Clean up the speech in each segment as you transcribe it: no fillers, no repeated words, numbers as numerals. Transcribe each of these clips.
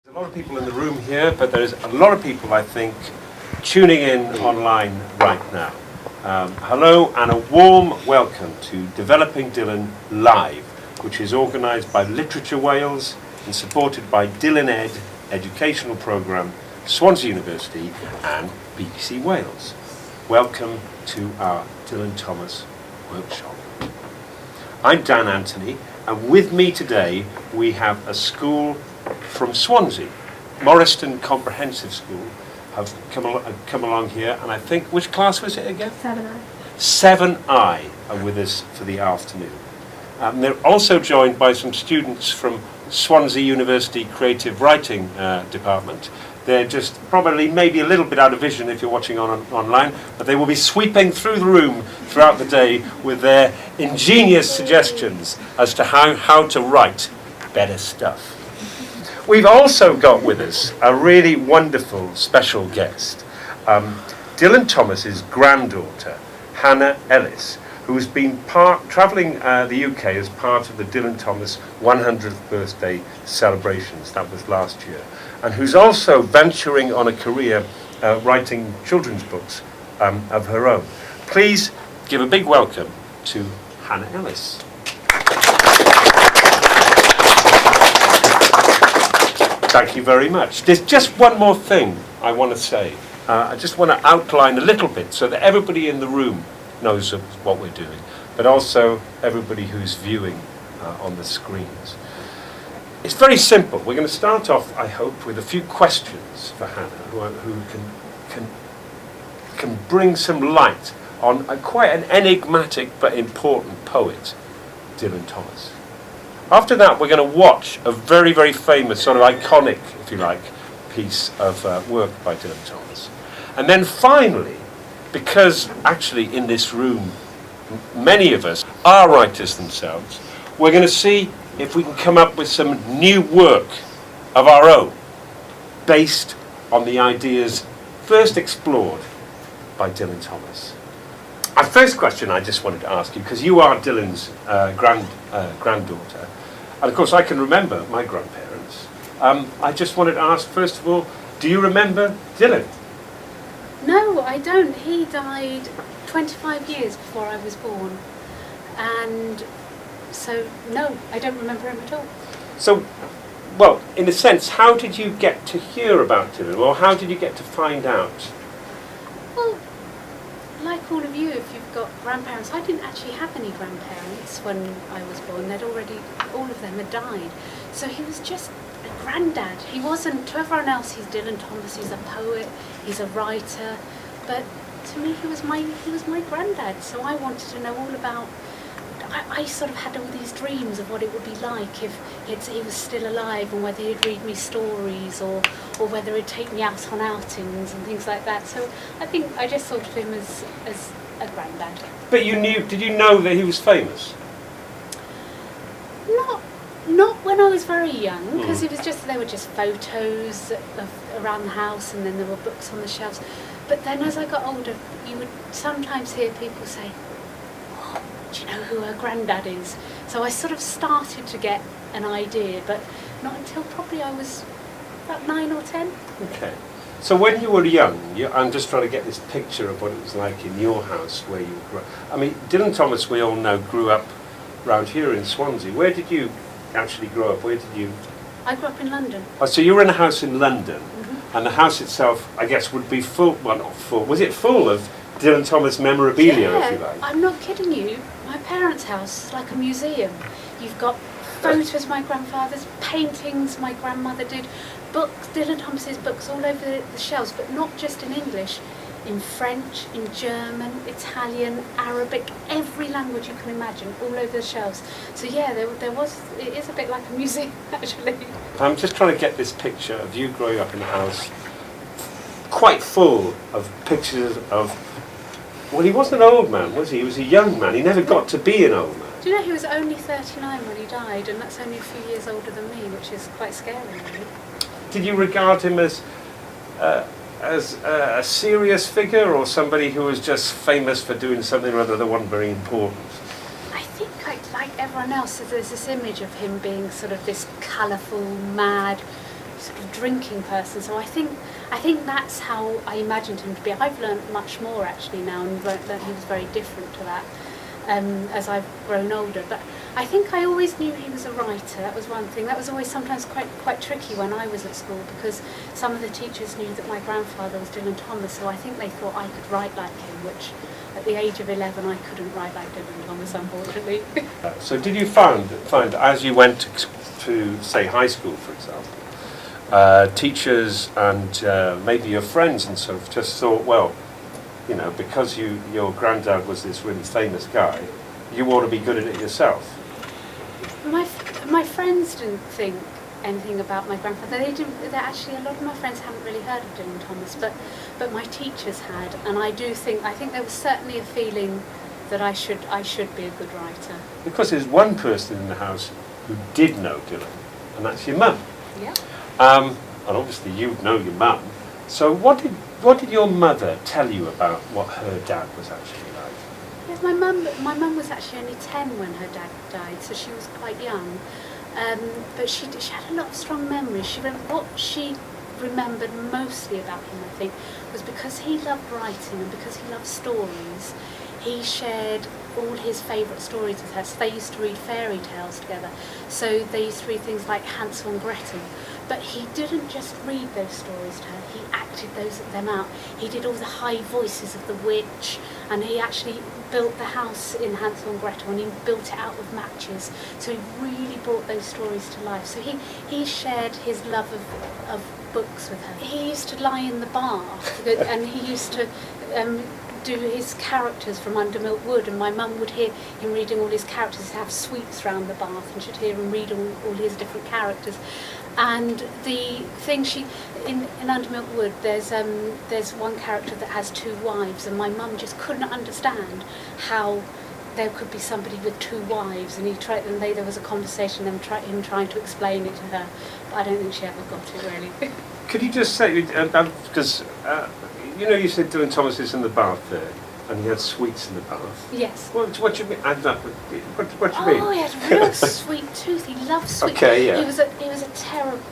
There's a lot of people in the room here, but there's a lot of people, I think, tuning in online right now. Hello and a warm welcome to Developing Dylan Live, which is organised by Literature Wales and supported by dylan100 educational programme, Swansea University and BBC Wales. Welcome to our Dylan Thomas workshop. I'm Dan Anthony, and with me today we have a school from Swansea, Morriston Comprehensive School, have come along here, and I think, which class was it again? 7I. 7I are with us for the afternoon. They're also joined by some students from Swansea University Creative Writing Department. They're just probably maybe a little bit out of vision if you're watching online, but they will be sweeping through the room throughout the day with their ingenious suggestions as to how to write better stuff. We've also got with us a really wonderful special guest, Dylan Thomas's granddaughter, Hannah Ellis, who's been travelling the UK as part of the Dylan Thomas 100th birthday celebrations. That was last year. And who's also venturing on a career writing children's books of her own. Please give a big welcome to Hannah Ellis. Thank you very much. There's just one more thing I want to say. I just want to outline a little bit so that everybody in the room knows of what we're doing, but also everybody who's viewing on the screens. It's very simple. We're going to start off, I hope, with a few questions for Hannah, who can bring some light on quite an enigmatic but important poet, Dylan Thomas. After that, we're going to watch a very, very famous, sort of iconic, if you like, piece of work by Dylan Thomas. And then finally, because actually in this room, many of us are writers themselves, we're going to see if we can come up with some new work of our own, based on the ideas first explored by Dylan Thomas. Our first question I just wanted to ask you, because you are Dylan's granddaughter, and of course I can remember my grandparents. I just wanted to ask, first of all, do you remember Dylan? No, I don't. He died 25 years before I was born. And so, no, I don't remember him at all. So, well, in a sense, how did you get to hear about Dylan, or how did you get to find out? Well, like all of you, if you've got grandparents, I didn't actually have any grandparents when I was born. All of them had died. So he was just a granddad. He wasn't, to everyone else, he's Dylan Thomas, he's a poet, he's a writer, but to me he was my granddad. So I wanted to know all about, I sort of had all these dreams of what it would be like if he was still alive, and whether he'd read me stories or whether he'd take me out on outings and things like that. So I think I just thought of him as a granddad. But did you know that he was famous? Not when I was very young, because they were just photos around the house, and then there were books on the shelves. But then as I got older, you would sometimes hear people say, "Oh, do you know who her granddad is?" So I sort of started to get an idea, but not until probably I was about 9 or 10. Okay. So when you were young, I'm just trying to get this picture of what it was like in your house where you grew up. I mean, Dylan Thomas, we all know, grew up around here in Swansea. Where did you actually grow up? Where did you? I grew up in London. Oh, so you were in a house in London, and the house itself, I guess, would be full. Well, not full. Was it full of Dylan Thomas memorabilia, if you like? I'm not kidding you. My parents' house is like a museum. You've got photos of my grandfather's, paintings my grandmother did, books, Dylan Thomas's books all over the shelves, but not just in English, in French, in German, Italian, Arabic, every language you can imagine, all over the shelves. So yeah, it is a bit like a museum, actually. I'm just trying to get this picture of you growing up in a house quite full of pictures of, well, he wasn't an old man, was he? He was a young man. He never got to be an old man. Do you know he was only 39 when he died, and that's only a few years older than me, which is quite scary, really. Did you regard him as a serious figure, or somebody who was just famous for doing something or other that wasn't very important? I think, like everyone else, there's this image of him being sort of this colourful, mad, sort of drinking person. So I think that's how I imagined him to be. I've learned much more actually now, and learnt that he was very different to that as I've grown older. But I think I always knew he was a writer. That was one thing. That was always sometimes quite tricky when I was at school, because some of the teachers knew that my grandfather was Dylan Thomas, so I think they thought I could write like him, which at the age of 11 I couldn't write like Dylan Thomas, unfortunately. So did you find as you went to say high school, for example, teachers and maybe your friends and so just thought, well, you know, because your granddad was this really famous guy, you ought to be good at it yourself? My friends didn't think anything about my grandfather. They actually, a lot of my friends hadn't really heard of Dylan Thomas, but my teachers had, and I think there was certainly a feeling that I should be a good writer. Because there's one person in the house who did know Dylan, and that's your mum. Yeah. And obviously you know your mum. So what did your mother tell you about what her dad was actually like? Yes, my mum was actually only 10 when her dad died, so she was quite young. But she had a lot of strong memories. What she remembered mostly about him, I think, was because he loved writing and because he loved stories. He shared all his favourite stories with her. So they used to read fairy tales together. So they used to read things like Hansel and Gretel. But he didn't just read those stories to her, he acted them out. He did all the high voices of the witch, and he actually built the house in Hansel and Gretel, and he built it out with matches. So he really brought those stories to life. So he shared his love of books with her. He used to lie in the bath, and he used to do his characters from Under Milk Wood, and my mum would hear him reading all his characters. He'd have sweets round the bath, and she'd hear him read all his different characters. And the thing in Under Milk Wood, there's one character that has 2 wives, and my mum just couldn't understand how there could be somebody with 2 wives, and there was a conversation, him trying to explain it to her, but I don't think she ever got it really. Could you just say, because you know, you said Dylan Thomas is in the bath there, and he had sweets in the bath. Yes. What do you mean? What do you mean? Oh, he had a real sweet tooth. He loved sweets. Okay, yeah. He was a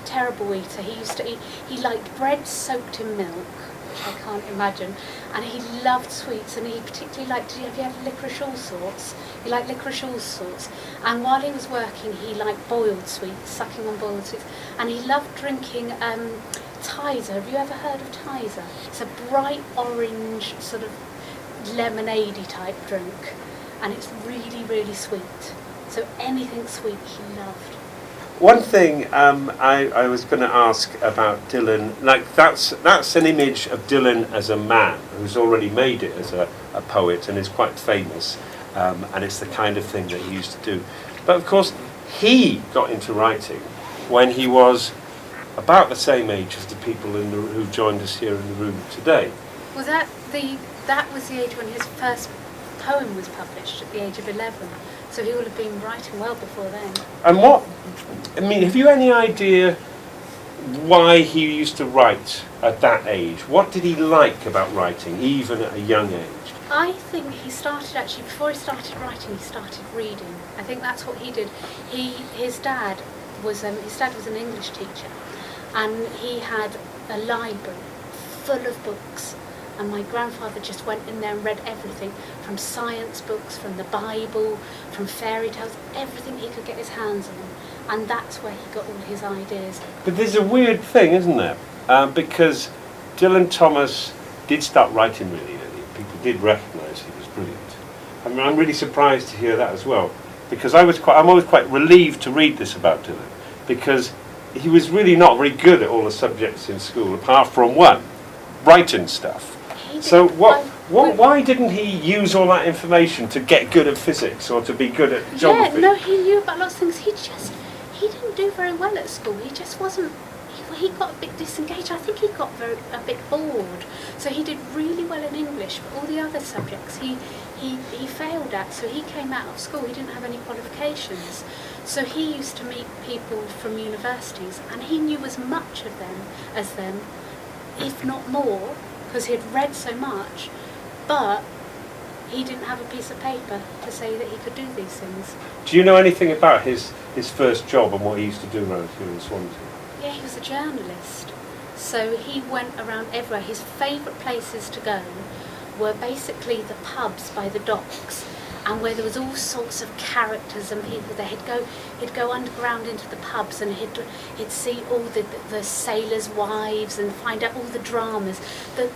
terrible eater. He used to eat. He liked bread soaked in milk, which I can't imagine, and he loved sweets. And he particularly liked. Have you had licorice all sorts? He liked licorice all sorts. And while he was working, he liked boiled sweets, sucking on boiled sweets, and he loved drinking. Tizer. Have you ever heard of Tizer? It's a bright orange sort of lemonade-y type drink, and it's really, really sweet. So anything sweet he loved. One thing I was going to ask about Dylan, like that's an image of Dylan as a man who's already made it as a poet and is quite famous, and it's the kind of thing that he used to do. But of course, he got into writing when he was about the same age as the people who joined us here in the room today. Was that was the age when his first poem was published, at the age of 11. So he would have been writing well before then. And have you any idea why he used to write at that age? What did he like about writing, even at a young age? I think he started actually, before he started writing, he started reading. I think that's what he did. His dad was an English teacher, and he had a library full of books, and my grandfather just went in there and read everything, from science books, from the Bible, from fairy tales, everything he could get his hands on, and that's where he got all his ideas. But there's a weird thing, isn't there? Because Dylan Thomas did start writing really early. People did recognise he was brilliant. I mean, I'm really surprised to hear that as well, because I'm always quite relieved to read this about Dylan, because he was really not very good at all the subjects in school, apart from one, writing stuff. So why didn't he use all that information to get good at physics or to be good at geography? Yeah, no, he knew about lots of things. He didn't do very well at school. He just wasn't. He got a bit disengaged. I think he got a bit bored. So he did really well in English, but all the other subjects he failed at. So he came out of school. He didn't have any qualifications. So he used to meet people from universities, and he knew as much of them as them, if not more, because he'd read so much, but he didn't have a piece of paper to say that he could do these things. Do you know anything about his first job and what he used to do around here in Swansea? Yeah, he was a journalist. So he went around everywhere. His favourite places to go were basically the pubs by the docks, and where there was all sorts of characters and people there. He'd go underground into the pubs, and he'd see all the sailors' wives and find out all the dramas. The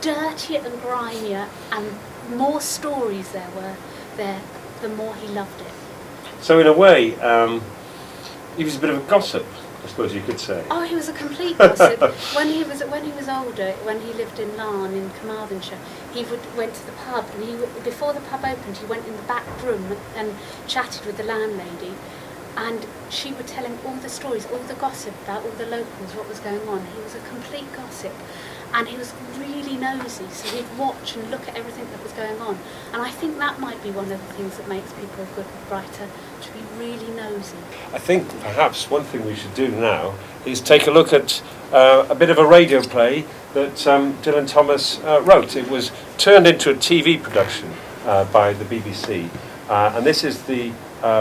dirtier and grimier and more stories there were there, the more he loved it. So in a way, he was a bit of a gossip, I suppose you could say. Oh, he was a complete gossip. When he was older, when he lived in Larne in Carmarthenshire, went to the pub, and before the pub opened, he went in the back room and chatted with the landlady, and she would tell him all the stories, all the gossip about all the locals, what was going on. He was a complete gossip, and he was really nosy, so he'd watch and look at everything that was going on. And I think that might be one of the things that makes people a good writer, to be really nosy. I think perhaps one thing we should do now is take a look at a bit of a radio play that Dylan Thomas wrote. It was turned into a TV production by the BBC, and this is the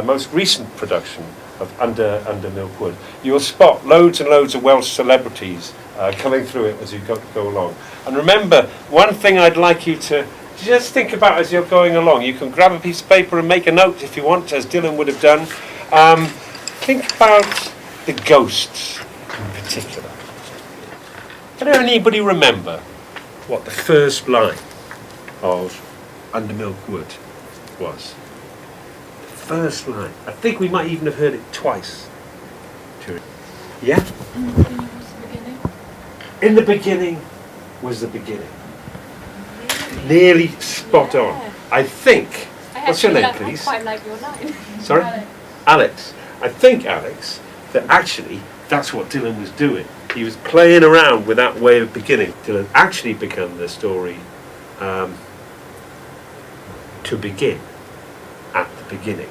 most recent production of Under Milkwood. You'll spot loads and loads of Welsh celebrities coming through it as you go along. And remember, one thing I'd like you to just think about as you're going along. You can grab a piece of paper and make a note if you want, as Dylan would have done. Think about the ghosts in particular. Can anybody remember what the first line of Under Milkwood was? The first line. I think we might even have heard it twice. Yeah? In the beginning was the beginning. Nearly spot on. I think. What's your name, please? I quite like your line. Sorry? Alex. I think, Alex, that actually that's what Dylan was doing. He was playing around with that way of beginning. Dylan actually began the story to begin at the beginning,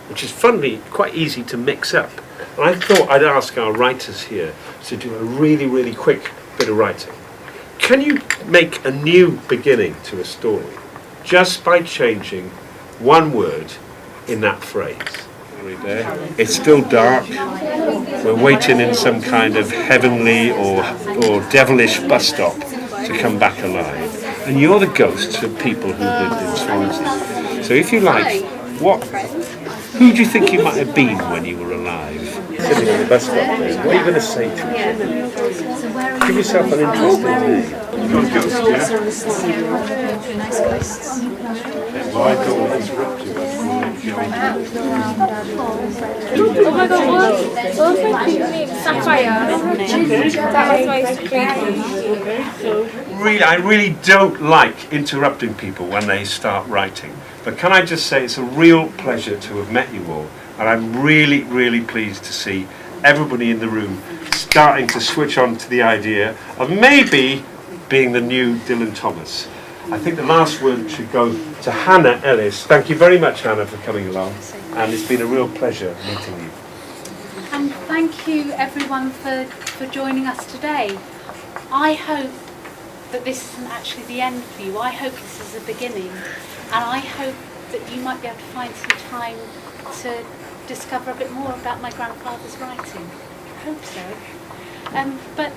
which is funnily quite easy to mix up. And I thought I'd ask our writers here to do a really, really quick bit of writing. Can you make a new beginning to a story just by changing one word in that phrase? Right there. It's still dark. We're waiting in some kind of heavenly or devilish bus stop to come back alive. And you're the ghosts of people who lived in Swansea. So if you like, who do you think you might have been when you were alive? Sitting on the bus stop there. What are you going to say to each other? Give yourself an interesting name. You're a ghost, yeah? Nice ghosts. Well, I don't want to interrupt you. Oh my god, what was my name? Sapphire. That was my I really don't like interrupting people when they start writing. But can I just say it's a real pleasure to have met you all. And I'm really, really pleased to see everybody in the room starting to switch on to the idea of maybe being the new Dylan Thomas. I think the last word should go to Hannah Ellis. Thank you very much, Hannah, for coming along. And it's been a real pleasure meeting you. And thank you everyone for joining us today. I hope that this isn't actually the end for you. I hope this is the beginning. And I hope that you might be able to find some time to discover a bit more about my grandfather's writing. I hope so. But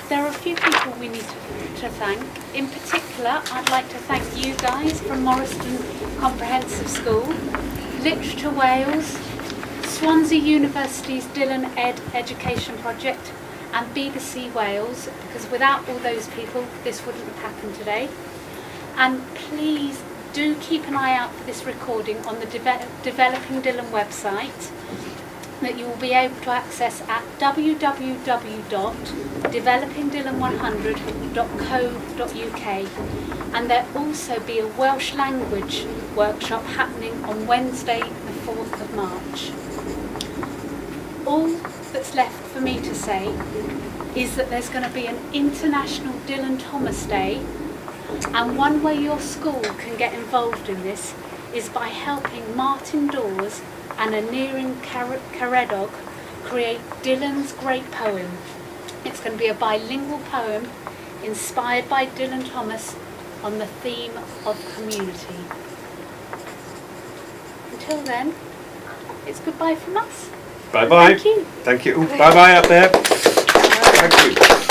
there are a few people we need to thank. In particular, I'd like to thank you guys from Morriston Comprehensive School, Literature Wales, Swansea University's Dylan Ed Education Project, and BBC Wales, because without all those people, this wouldn't have happened today. And please do keep an eye out for this recording on the Developing Dylan website that you will be able to access at www.developingdylan100.co.uk, and there'll also be a Welsh language workshop happening on Wednesday the 4th of March. All that's left for me to say is that there's going to be an International Dylan Thomas Day, and one way your school can get involved in this is by helping Martin Dawes and Anirin Caredog create Dylan's great poem. It's going to be a bilingual poem inspired by Dylan Thomas on the theme of community. Until then, it's goodbye from us. Bye bye. Thank you. Thank you. Bye bye up there. Thank you.